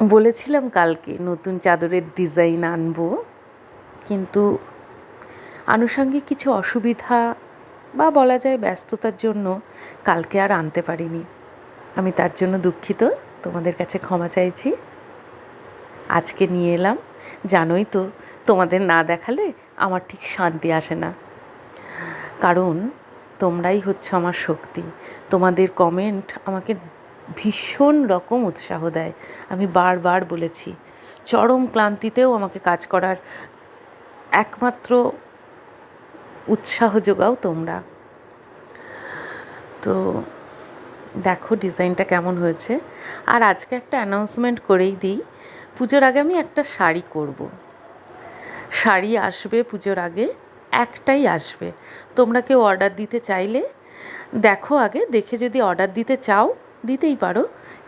বলেছিলাম কালকে নতুন চাদরের ডিজাইন আনবো, কিন্তু আনুষঙ্গিক কিছু অসুবিধা বা বলা যায় ব্যস্ততার জন্য কালকে আর আনতে পারিনি। আমি তার জন্য দুঃখিত, তোমাদের কাছে ক্ষমা চাইছি। আজকে নিয়ে এলাম। জানোই তো, তোমাদের না দেখালে আমার ঠিক শান্তি আসে না, কারণ তোমরাই হচ্ছে আমার শক্তি। তোমাদের কমেন্ট আমাকে ভীষণ রকম উৎসাহ দেয়। আমি বারবার বলেছি, চরম ক্লান্তিতেও আমাকে কাজ করার একমাত্র উৎসাহ যোগাও তোমরা। তো দেখো ডিজাইনটা কেমন হয়েছে। আর আজকে একটা অ্যানাউন্সমেন্ট করেই দিই, পুজোর আগে আমি একটা শাড়ি করব। শাড়ি আসবে পুজোর আগে, একটাই আসবে। তোমরা কেউ অর্ডার দিতে চাইলে দেখো, আগে দেখে যদি অর্ডার দিতে চাও দিতেই পারো,